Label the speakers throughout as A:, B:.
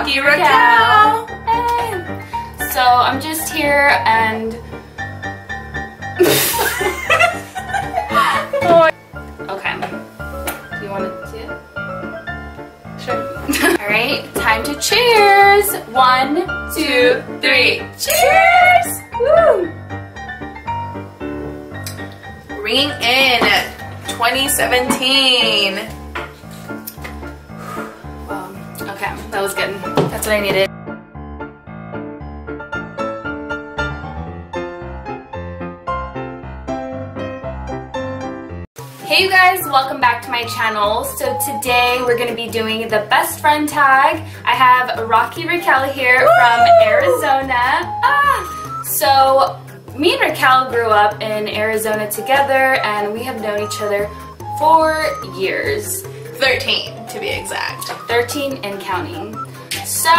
A: Rocky Raquel.
B: Hey. So I'm just here and okay. Do you want to see it?
A: Sure.
B: Alright, time to cheers! 1, 2, 3. Cheers! Woo!
A: Ringing in 2017.
B: Okay, that was good. That's what I needed. Hey you guys, welcome back to my channel. So today we're going to be doing the best friend tag. I have Rocky Raquel here from Arizona. So me and Raquel grew up in Arizona together and we have known each other for years.
A: 13 to be exact.
B: 13 and counting. So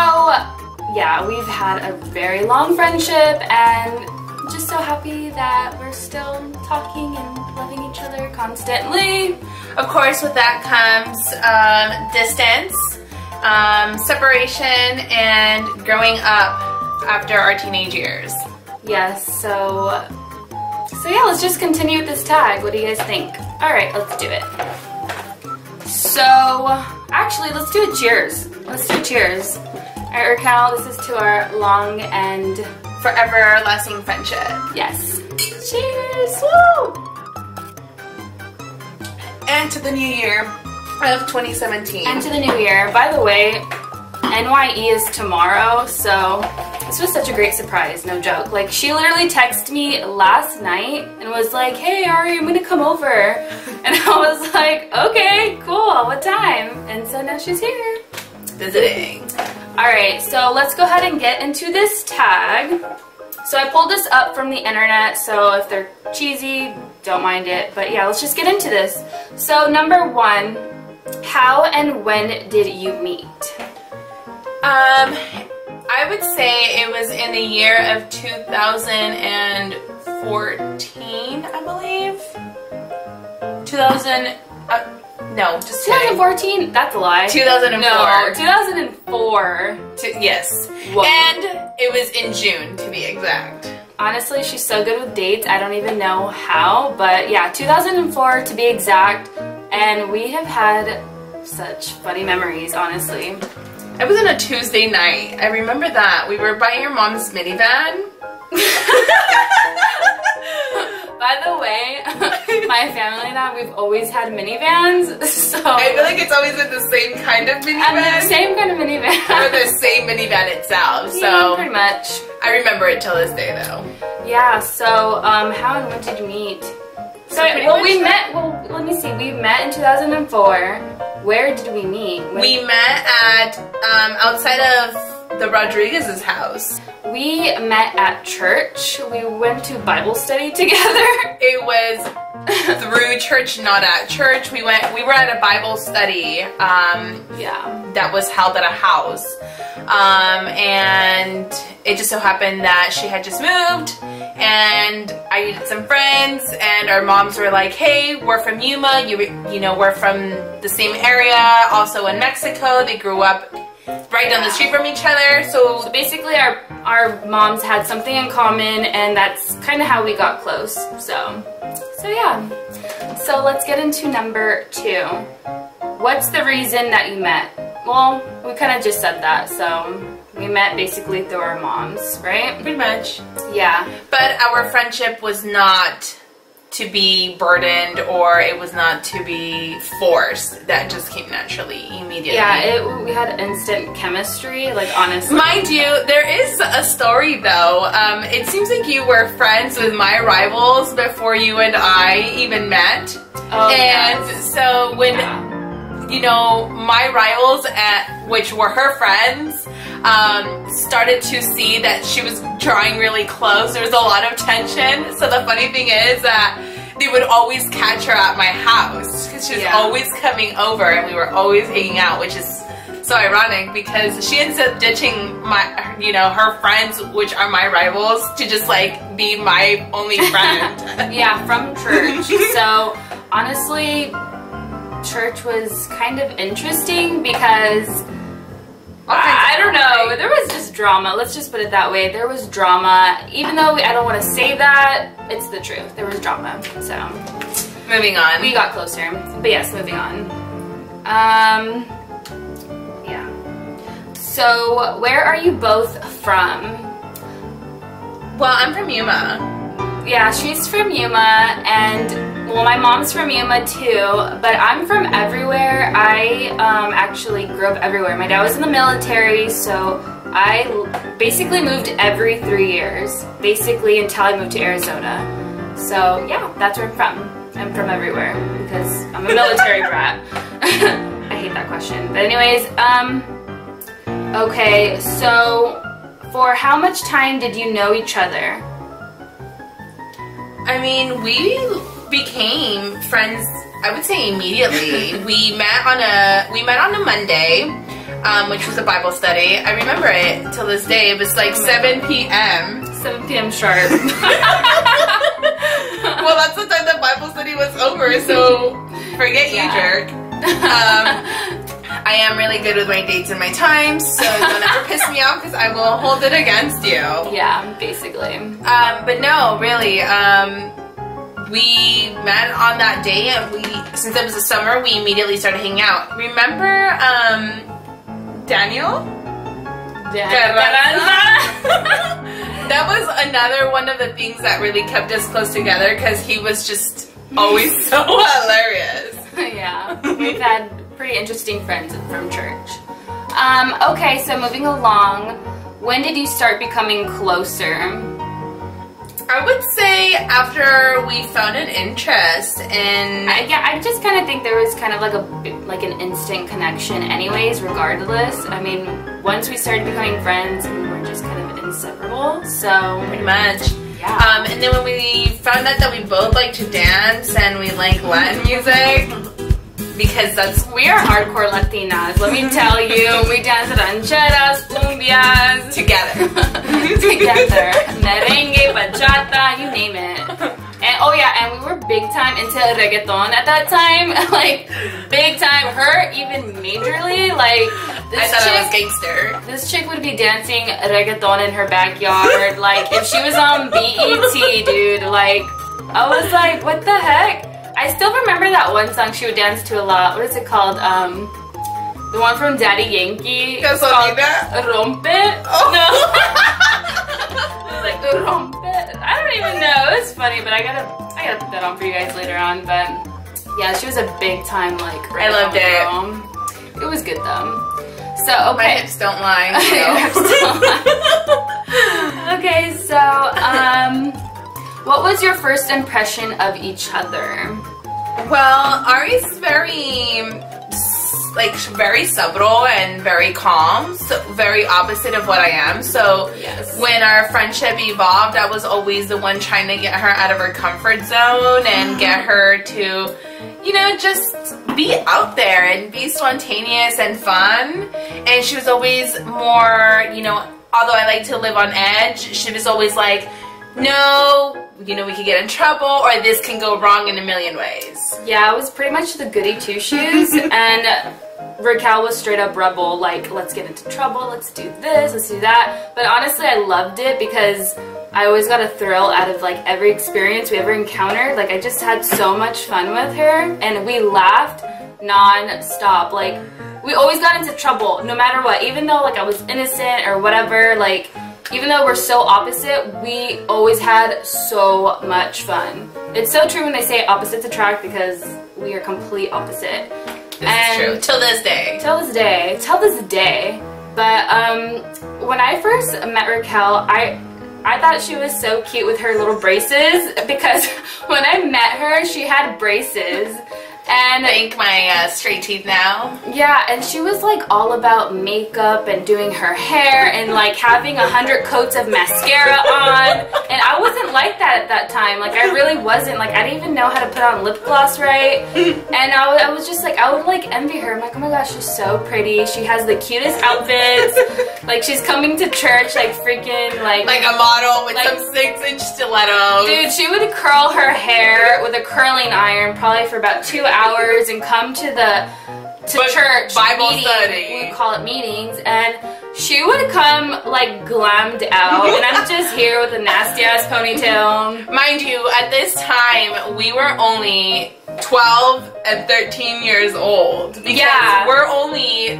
B: yeah, we've had a very long friendship and just so happy that we're still talking and loving each other constantly.
A: Of course, with that comes distance, separation, and growing up after our teenage years.
B: Yes, so yeah, let's just continue with this tag. What do you guys think? Alright, let's do it. So, actually, let's do a cheers. Let's do a cheers. Alright, Raquel, this is to our long and
A: forever lasting friendship.
B: yes. Cheers! Woo!
A: And to the new year of 2017.
B: And to the new year. By the way, NYE is tomorrow, so this was such a great surprise, no joke. Like, she literally texted me last night and was like, hey Ari, I'm gonna come over. And I was like, okay, cool, what time? And so now she's here.
A: Visiting.
B: Alright, so let's go ahead and get into this tag. So I pulled this up from the internet, so if they're cheesy, don't mind it. But yeah, let's just get into this. So number 1, how and when did you meet?
A: I would say it was in the year of 2014, I believe. No, just
B: 2014? That's a lie.
A: 2004.
B: No, 2004.
A: Yes.
B: Whoa.
A: And it was in June, to be exact.
B: Honestly, she's so good with dates. I don't even know how, but yeah, 2004 to be exact. And we have had such funny memories, honestly.
A: It was on a Tuesday night. I remember that. We were by your mom's minivan.
B: By the way, my family and I, we've always had minivans, so
A: I feel like it's always been the same kind of minivan.
B: the same kind of minivan.
A: Or the same minivan itself, so
B: yeah, pretty much.
A: I remember it till this day though.
B: Yeah, so how and when did you meet? So well, we met, well, let me see, we met in 2004. Where did we meet?
A: We met at, outside of the Rodriguez's house.
B: We met at church. We went to Bible study together.
A: It was through church, not at church. We were at a Bible study
B: Yeah.
A: that was held at a house. And it just so happened that she had just moved and I needed some friends and our moms were like, hey, we're from Yuma, you know, we're from the same area, also in Mexico. They grew up right down the street from each other. So
B: basically our moms had something in common and that's kind of how we got close. So yeah. So let's get into number 2. What's the reason that you met? Well, we kind of just said that. So we met basically through our moms, right?
A: pretty much.
B: Yeah.
A: But our friendship was not to be burdened or it was not to be forced. That just came naturally, immediately.
B: Yeah, we had instant chemistry, like honestly.
A: Mind you, there is a story though. It seems like you were friends with my rivals before you and I even met.
B: Oh,
A: and so when, you know, my rivals, which were her friends, started to see that she was drawing really close, there was a lot of tension. So the funny thing is that they would always catch her at my house because she was always coming over and we were always hanging out, which is so ironic because she ends up ditching my, you know, her friends, which are my rivals, to just like be my only friend.
B: Yeah, from church. So honestly, church was kind of interesting because I don't know. There was just drama. Let's just put it that way. There was drama. Even though I don't want to say that, it's the truth. There was drama. So,
A: moving on.
B: We got closer. But yes, moving on. Yeah. So, where are you both from?
A: Well, I'm from Yuma.
B: Yeah, she's from Yuma, and well, my mom's from Yuma too, but I'm from everywhere. I actually grew up everywhere. My dad was in the military, so I basically moved every 3 years, basically until I moved to Arizona. So yeah, that's where I'm from. I'm from everywhere because I'm a military brat. I hate that question. But anyways, okay, so for how much time did you know each other?
A: I mean, we became friends, I would say immediately. we met on a Monday, which was a Bible study. I remember it till this day. It was like 7 p.m.
B: 7 p.m. sharp.
A: Well, that's the time the Bible study was over, so forget you, jerk. I am really good with my dates and my times, so don't ever piss me off because I will hold it against you.
B: Yeah, basically.
A: But no, really, we met on that day, and since it was the summer, we immediately started hanging out. Remember, Daniel? That was another one of the things that really kept us close together because he was just always so hilarious.
B: Yeah, we've had pretty interesting friends from church. Okay, so moving along, when did you start becoming closer?
A: I would say after we found an interest in...
B: Yeah, I just kind of think there was kind of like an instant connection anyways, regardless. I mean, once we started becoming friends, we were just kind of inseparable, so...
A: Pretty much.
B: Yeah.
A: And then when we found out that we both like to dance and we like Latin music, because we are hardcore Latinas, let me tell you. We dance rancheras, cumbias, together. Merengue, bachata, you name it. And oh yeah, and we were big time into reggaeton at that time. Like, big time. Her even majorly, like, I thought I was gangster. This chick would be dancing reggaeton in her backyard. Like, if she was on BET, dude, like, I was like, what the heck? I still remember that one song she would dance to a lot. What is it called? The one from Daddy Yankee. It's called Rompe. Oh. No. It was like Rompe. I don't even know. It was funny, but I gotta put that on for you guys later on. But yeah, she was a big time like. I loved it. Girl. It was good though. So okay. My hips don't lie. Okay, so what was your first impression of each other? Well, Ari's very subtle and very calm, so very opposite of what I am. So yes. When our friendship evolved, I was always the one trying to get her out of her comfort zone and get her to, you know, just be out there and be spontaneous and fun. And she was always more, you know, although I like to live on edge, she was always like, no, you know, we could get in trouble or this can go wrong in a million ways. Yeah, I was pretty much the goody two-shoes and Raquel was straight up rebel, like, let's get into trouble, let's do this, let's do that. But honestly, I loved it because I always got a thrill out of like every experience we ever encountered. Like, I just had so much fun with her and we laughed non-stop. Like, we always got into trouble no matter what, even though like I was innocent or whatever, like, even though we're so opposite, we always had so much fun. It's so true when they say opposites attract because we are complete opposite. This is true. Till this day. Till this day. Till this day. But when I first met Raquel, I thought she was so cute with her little braces because when I met her, she had braces. And thank my straight teeth now. Yeah, and she was like all about makeup and doing her hair and like having 100 coats of mascara on. And I wasn't like that at that time. Like, I really wasn't. Like, I didn't even know how to put on lip gloss right. And I was just like, I would like envy her. I'm like, oh my gosh, she's so pretty. She has the cutest outfits. Like, she's coming to church like freaking like a model with like, some 6-inch stilettos. Dude, she would curl her hair with a curling iron probably for about 2 hours and come to the
B: to church,
A: Bible
B: meeting,
A: study.
B: we call it meetings, and she would come like glammed out, and I'm just here with a nasty ass ponytail.
A: Mind you, at this time, we were only 12 and 13 years old. Because we're only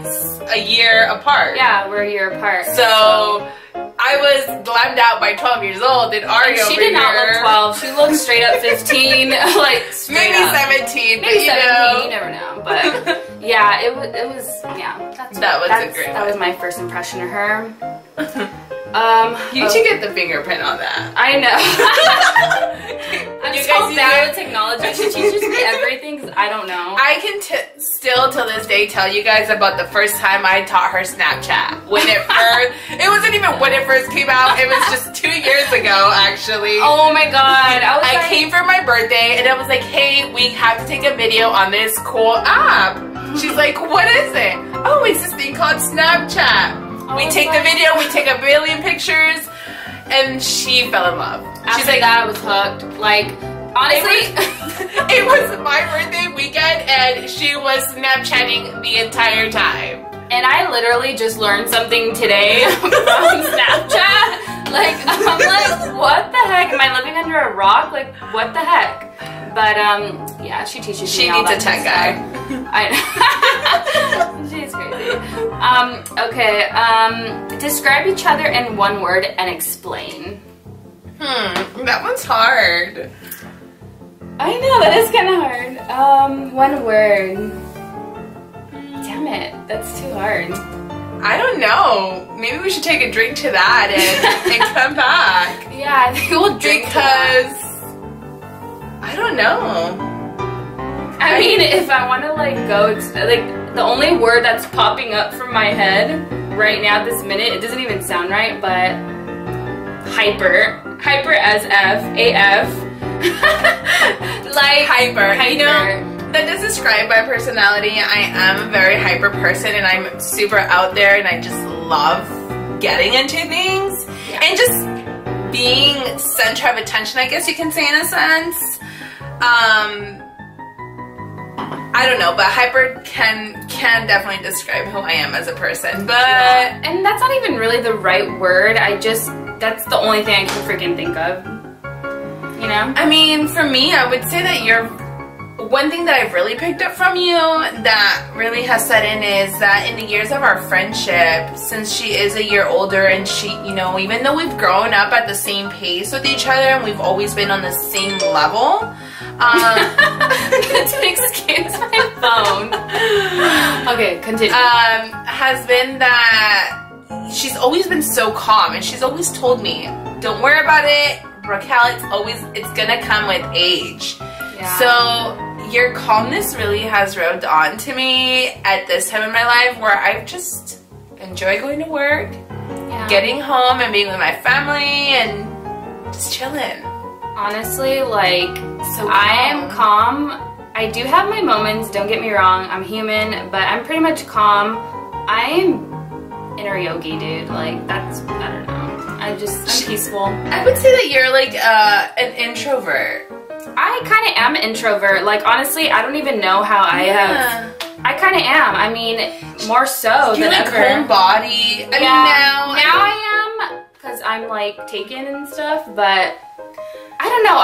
A: a year apart.
B: Yeah, we're a year apart.
A: So I was glammed out by 12 years old, and Ari over
B: she did not look 12. She looked straight up 15, like straight
A: maybe
B: up.
A: 17.
B: Maybe 17.
A: Know.
B: You never know, but yeah, it was. Yeah, that was my first impression of her.
A: You should get the fingerprint on that.
B: I know. I'm so bad with technology. She teaches me everything because I don't know.
A: I can still to this day tell you guys about the first time I taught her Snapchat. When it first, it wasn't even when it first came out. It was just 2 years ago, actually.
B: Oh my god!
A: I came for my birthday and I was like, "Hey, we have to take a video on this cool app." She's like, "What is it?" "Oh, it's this thing called Snapchat." We take the video, we take a billion pictures, and she fell in love.
B: She's like, that I was hooked. Like, honestly,
A: it was my birthday weekend, and she was Snapchatting the entire time.
B: And I literally just learned something today from Snapchat. Like, I'm like, what the heck? Am I living under a rock? Like, what the heck? But yeah, she teaches me.
A: She
B: all
A: needs
B: that
A: a tech guy.
B: She's crazy. Okay. Describe each other in one word and explain.
A: That one's hard.
B: I know, that is kind of hard. One word. Damn it, that's too hard.
A: I don't know. Maybe we should take a drink to that and come back.
B: Yeah, I think we'll drink
A: because I don't know.
B: I mean, if I want to like go, like the only word that's popping up from my head right now, this minute, it doesn't even sound right, but hyper as AF. Like hyper.
A: You know, that does describe my personality. I am a very hyper person, and I'm super out there, and I just love getting into things and just being center of attention, I guess you can say, in a sense. I don't know, but hyper can definitely describe who I am as a person, but
B: and that's not even really the right word. That's the only thing I can freaking think of. You know?
A: I mean, for me, I would say that one thing that I've really picked up from you that really has set in is that in the years of our friendship, since she is a year older and she, you know, even though we've grown up at the same pace with each other and we've always been on the same level,
B: excuse my phone. Okay, continue.
A: Has been that she's always been so calm, and she's always told me, "Don't worry about it, Raquel. It's gonna come with age." Yeah. So your calmness really has rubbed on to me at this time in my life, where I just enjoy going to work, getting home, and being with my family, and just chilling.
B: Honestly, like, so I am calm. I do have my moments, don't get me wrong. I'm human, but I'm pretty much calm. I'm inner yogi, dude. Like, I don't know. I'm peaceful.
A: I would say that you're like an introvert.
B: I kind of am an introvert. Like, honestly, I don't even know how I kind of am. I mean, more so than ever.
A: Homebody. I mean,
B: now I am, because I'm like taken and stuff, but I don't know.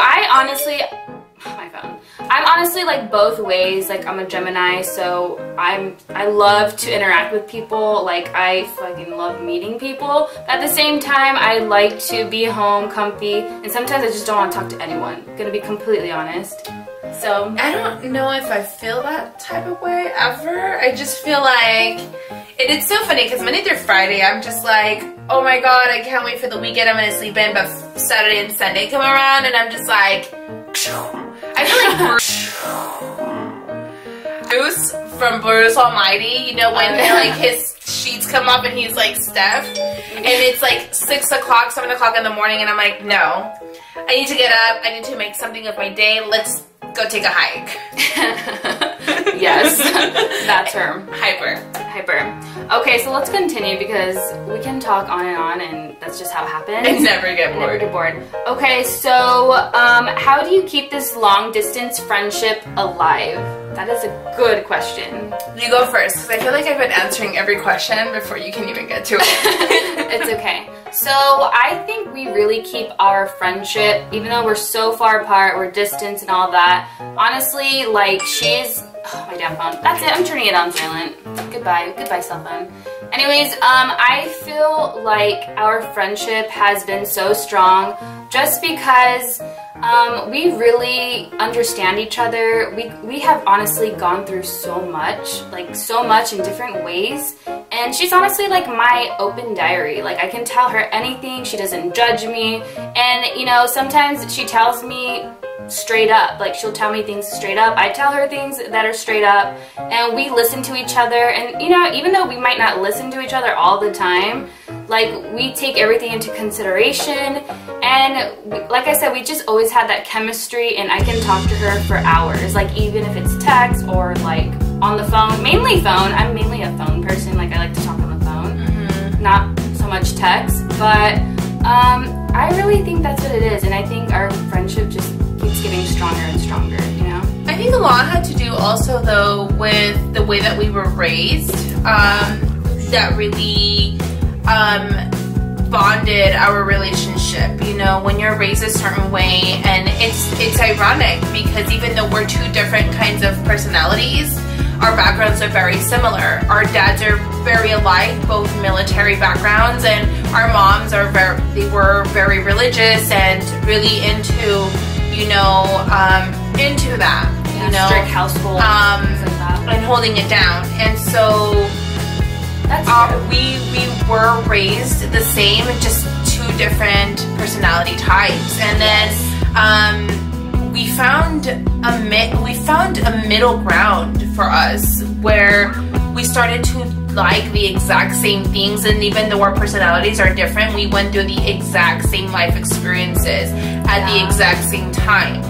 B: I'm honestly like both ways. Like, I'm a Gemini, so I love to interact with people. Like, I fucking love meeting people. But at the same time, I like to be home, comfy, and sometimes I just don't want to talk to anyone. I'm gonna be completely honest. So
A: I don't know if I feel that type of way ever. I just feel like it's so funny because Monday through Friday I'm just like, oh my god, I can't wait for the weekend. I'm gonna sleep in, but Saturday and Sunday come around and I'm just like, I feel like Bruce from Bruce Almighty, you know, when like his sheets come up and he's like Steph, and it's like 6 o'clock, 7 o'clock in the morning, and I'm like, no, I need to get up, I need to make something of my day, let's go take a hike.
B: Yes, that term.
A: Hyper.
B: Okay, so let's continue because we can talk on, and that's just how it happens.
A: And never get bored.
B: Never get bored. Okay, so how do you keep this long distance friendship alive? That is a good question.
A: You go first, because I feel like I've been answering every question before you can even get to it.
B: It's okay. So I think we really keep our friendship, even though we're so far apart, we're distant and all that. Honestly, like she's, oh, my damn phone. That's it, I'm turning it on silent. Goodbye cell phone. Anyways, I feel like our friendship has been so strong just because we really understand each other. We have honestly gone through so much in different ways. And she's honestly like my open diary. Like I can tell her anything, she doesn't judge me. And you know, sometimes she tells me straight up, like she'll tell me things straight up. I tell her things that are straight up, and we listen to each other. And you know, even though we might not listen to each other all the time, like we take everything into consideration. And like I said, we just always had that chemistry, and I can talk to her for hours, like even if it's text or like on the phone. Mainly phone. I'm mainly a phone person. Like I like to talk on the phone, not so much text. But I really think that's what it is, and I think our friendship just keeps getting stronger and stronger, you know?
A: I think a lot had to do also though with the way that we were raised, that really bonded our relationship. You know, when you're raised a certain way, and it's ironic because even though we're two different kinds of personalities, our backgrounds are very similar. Our dads are very alike, both military backgrounds, and our moms are were very religious and really into, you know, into that, you know,
B: strict household,
A: and holding it down. And so that's we were raised the same, just two different personality types. And then we found a middle ground for us where we started to like the exact same things, and even though our personalities are different, we went through the exact same life experiences at the exact same time.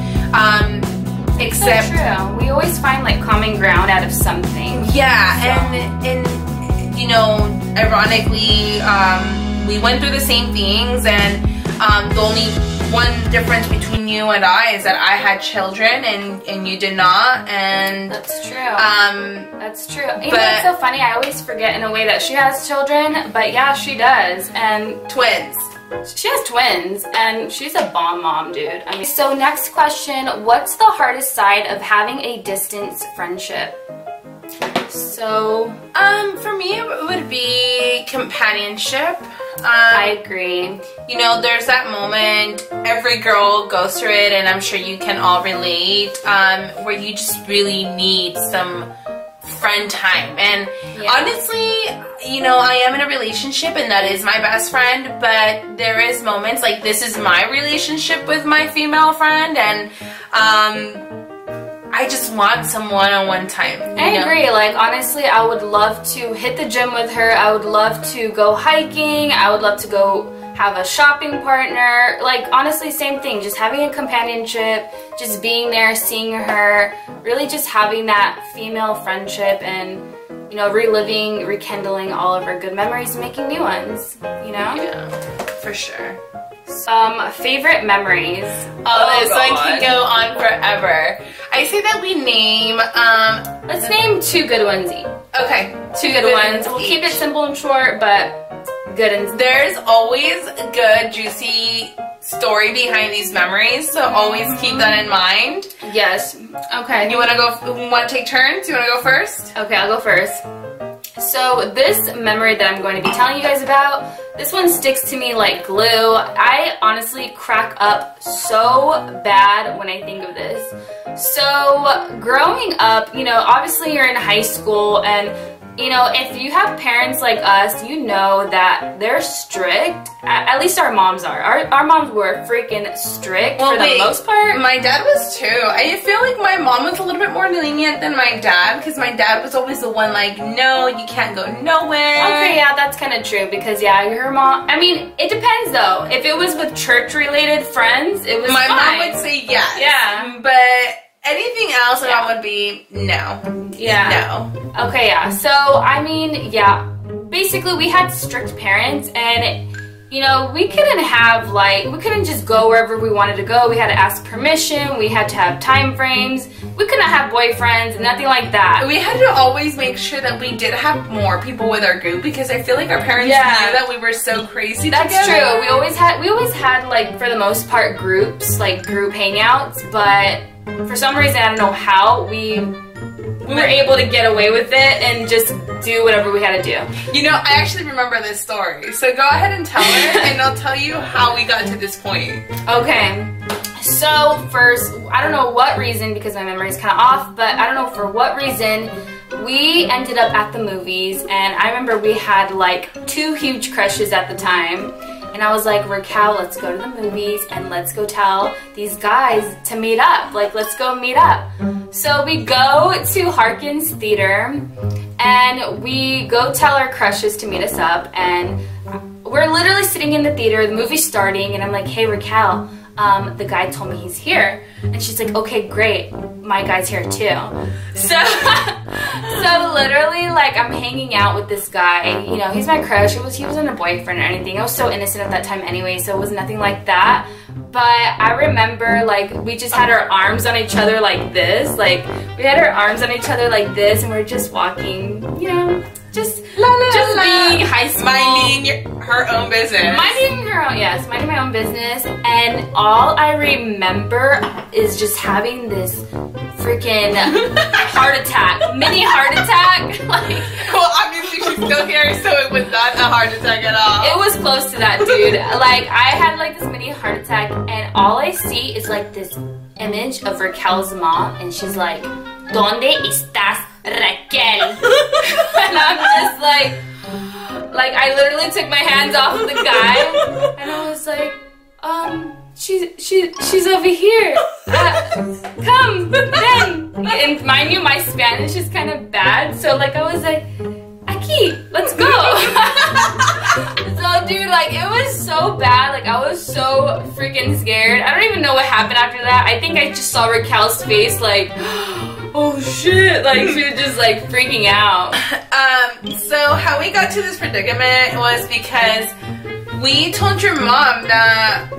A: Except
B: so true. We always find like common ground out of something.
A: Yeah, so. and you know, ironically, we went through the same things, and the only one difference between you and I is that I had children and you did not. And
B: that's true. That's true. You know, it's so funny. I always forget in a way that she has children, but yeah, she does. And
A: twins.
B: She has twins, and she's a bomb mom, dude. I mean, so next question: what's the hardest side of having a distance friendship? So,
A: for me, it would be companionship.
B: I agree.
A: You know, there's that moment, every girl goes through it, and I'm sure you can all relate, where you just really need some friend time. And honestly, you know, I am in a relationship, and that is my best friend, but there is moments, like this is my relationship with my female friend, and I just want some one-on-one time.
B: I agree. Like, honestly, I would love to hit the gym with her. I would love to go hiking. I would love to go have a shopping partner. Like, honestly, same thing. Just having a companionship, just being there, seeing her, really just having that female friendship and, you know, reliving, rekindling all of our good memories and making new ones, you know?
A: Yeah, for sure.
B: Favorite memories.
A: Oh, this one can go on forever. I say that we name,
B: let's name two good ones each.
A: Okay.
B: Two good ones. We'll keep it simple and short, but good and
A: there's always a good, juicy story behind these memories, so always keep that in mind.
B: Yes. Okay.
A: You want to take turns? You want to go first?
B: Okay, I'll go first. So this memory that I'm going to be telling you guys about, this one sticks to me like glue. I honestly crack up so bad when I think of this. So growing up, you know, obviously you're in high school, and you know, if you have parents like us, you know that they're strict. At least our moms are. Our moms were freaking strict for the most part.
A: My dad was too. I feel like my mom was a little bit more lenient than my dad, because my dad was always the one like, no, you can't go nowhere.
B: Okay, yeah, that's kind of true, because yeah, your mom, I mean, it depends though. If it was with church-related friends, it was
A: my
B: fine.
A: mom would say yes.
B: Yeah.
A: But Anything else that would be no.
B: Yeah.
A: No.
B: Okay, yeah. So, I mean, yeah. Basically, we had strict parents, and, you know, we couldn't have, like, we couldn't just go wherever we wanted to go. We had to ask permission. We had to have time frames. We couldn't have boyfriends, nothing like that.
A: We had to always make sure that we did have more people with our group, because I feel like our parents knew that we were so crazy
B: That's
A: together.
B: true. We always had, like, for the most part, groups, like, group hangouts, but for some reason, I don't know how, we were able to get away with it and just do whatever we had to do.
A: You know, I actually remember this story. So go ahead and tell her, and I'll tell you how we got to this point.
B: Okay. So first, I don't know what reason, because my memory is kind of off, but I don't know for what reason, we ended up at the movies, and I remember we had like 2 huge crushes at the time. And I was like, Raquel, let's go to the movies and let's go tell these guys to meet up. Like, let's go meet up. So we go to Harkins Theater and we go tell our crushes to meet us up. And we're literally sitting in the theater, the movie's starting, and I'm like, hey, Raquel, the guy told me he's here. And she's like, okay, great. My guy's here too. So literally, like, I'm hanging out with this guy. You know, he's my crush. He wasn't a boyfriend or anything. I was so innocent at that time anyway, so it was nothing like that. But I remember, like, we just had our arms on each other like this. Like, we had our arms on each other like this, and we're just walking, you know, just being high school.
A: Minding her own business.
B: Minding my own business. And all I remember is just having this freaking heart attack. Mini heart attack. Like,
A: well, obviously she's still here, so it was not a heart attack at all.
B: It was close to that, dude. Like, I had like this mini heart attack, and all I see is like this image of Raquel's mom, and she's like, ¿Dónde estás, Raquel? And I'm just like I literally took my hands off of the guy, and I was like, she's over here. Come, then. And mind you, my Spanish is kind of bad, so like I was like, aquí, let's go. So dude, like, it was so bad. Like, I was so freaking scared. I don't even know what happened after that. I think I just saw Raquel's face, like, oh shit, like she was just like freaking out.
A: So how we got to this predicament was because we told your mom that,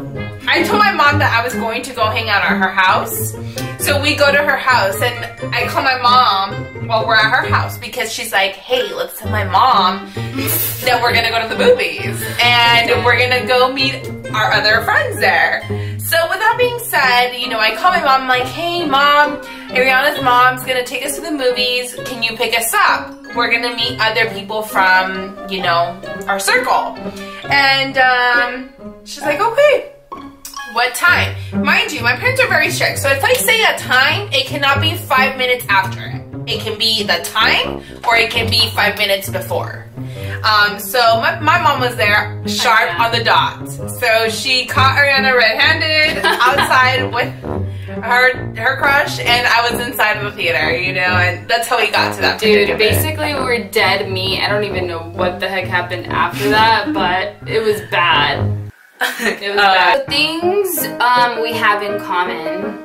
A: I told my mom that I was going to go hang out at her house. So we go to her house, and I call my mom while we're at her house because she's like, hey, let's tell my mom that we're gonna go to the movies and we're gonna go meet our other friends there. So with that being said, you know, I call my mom, I'm like, hey mom, Ariana's mom's gonna take us to the movies, can you pick us up? We're gonna meet other people from, you know, our circle. And she's like, okay. What time? Mind you, my parents are very strict, so if I say a time, it cannot be 5 minutes after it. It can be the time, or it can be 5 minutes before. So my mom was there, sharp on the dot. So she caught Ariana red-handed outside with her crush, and I was inside of the theater, you know, and that's how we got to that.
B: Dude, basically we were dead meat. I don't even know what the heck happened after that, but it was bad. It was bad. The things we have in common.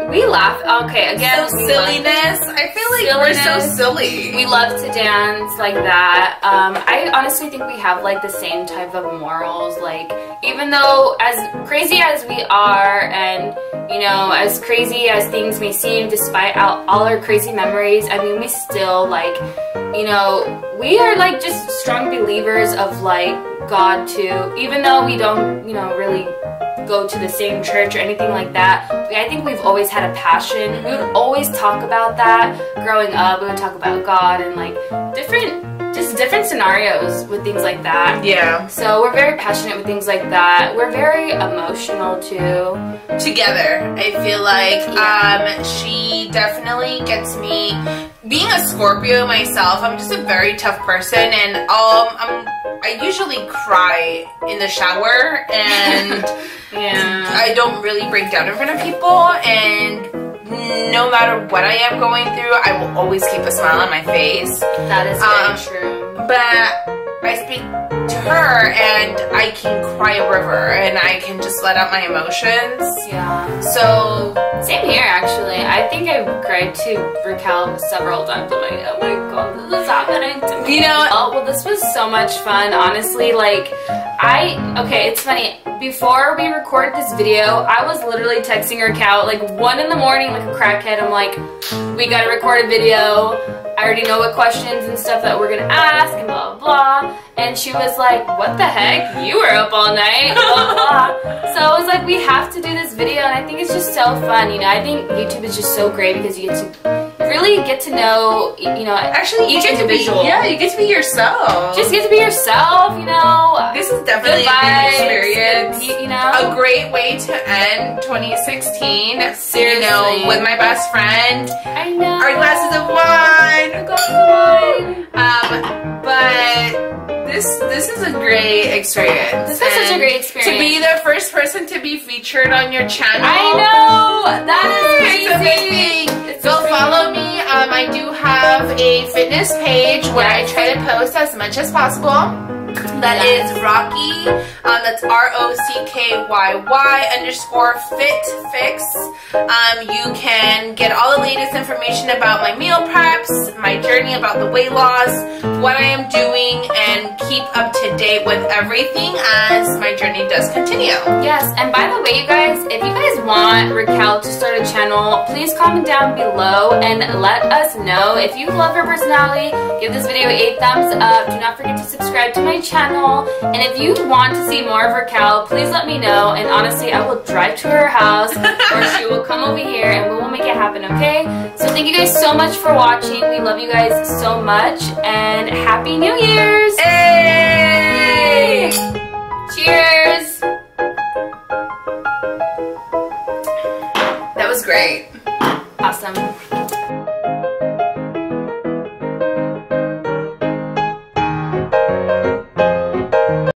B: We laugh. Okay, again,
A: so silliness. I feel like we're so silly.
B: We love to dance like that. I honestly think we have like the same type of morals. Like, even though as crazy as we are, and you know, as crazy as things may seem, despite all our crazy memories, I mean, we still, like, you know, we are like just strong believers of like God too. Even though we don't, you know, really go to the same church or anything like that, I think we've always had a passion. We would always talk about that growing up. We would talk about God and like different scenarios with things like that.
A: Yeah.
B: So we're very passionate with things like that. We're very emotional too.
A: Together, I feel like she definitely gets me. Being a Scorpio myself, I'm just a very tough person, and I usually cry in the shower, and
B: yeah,
A: I don't really break down in front of people, and no matter what I am going through, I will always keep a smile on my face.
B: That is very true.
A: But I speak to her, and I can cry a river, and I can just let out my emotions.
B: Yeah.
A: So
B: same here, actually. I think I cried to Raquel several times. I'm like, oh my god, this is happening to me.
A: You know,
B: oh, well, this was so much fun, honestly. Like, okay, it's funny. Before we recorded this video, I was literally texting Raquel like 1 in the morning, like a crackhead. I'm like, we gotta record a video. I already know what questions and stuff that we're gonna ask and blah blah blah. And she was like, what the heck? You were up all night, blah blah. So I was like, we have to do this video, and I think it's just so fun. You know, I think YouTube is just so great because you really get to know, you know,
A: actually
B: each individual.
A: You get to be yourself.
B: Just get to be yourself, you know.
A: This is definitely a good experience.
B: You know,
A: a great way to end 2016.
B: Seriously.
A: You know, with my best friend.
B: I know.
A: Our glasses of wine.
B: Our glasses of wine.
A: But this is a great experience.
B: This is such a great experience.
A: To be the first person to be featured on your channel.
B: I know. That is crazy.
A: It's a big thing. Go follow me. I do have a fitness page where I try to post as much as possible. That is Rocky, that's ROCKYY_FitFix. You can get all the latest information about my meal preps, my journey about the weight loss, what I am doing, and keep up to date with everything as my journey does continue.
B: Yes, and by the way, you guys, if you guys want Raquel to start a channel, please comment down below and let us know. If you love her personality, give this video a thumbs up. Do not forget to subscribe to my channel. And if you want to see more of Raquel, please let me know. And honestly, I will drive to her house or she will come over here and we will make it happen, okay? So thank you guys so much for watching. We love you guys so much. And Happy New Year's!
A: Hey!
B: Cheers!
A: That was great.
B: Awesome.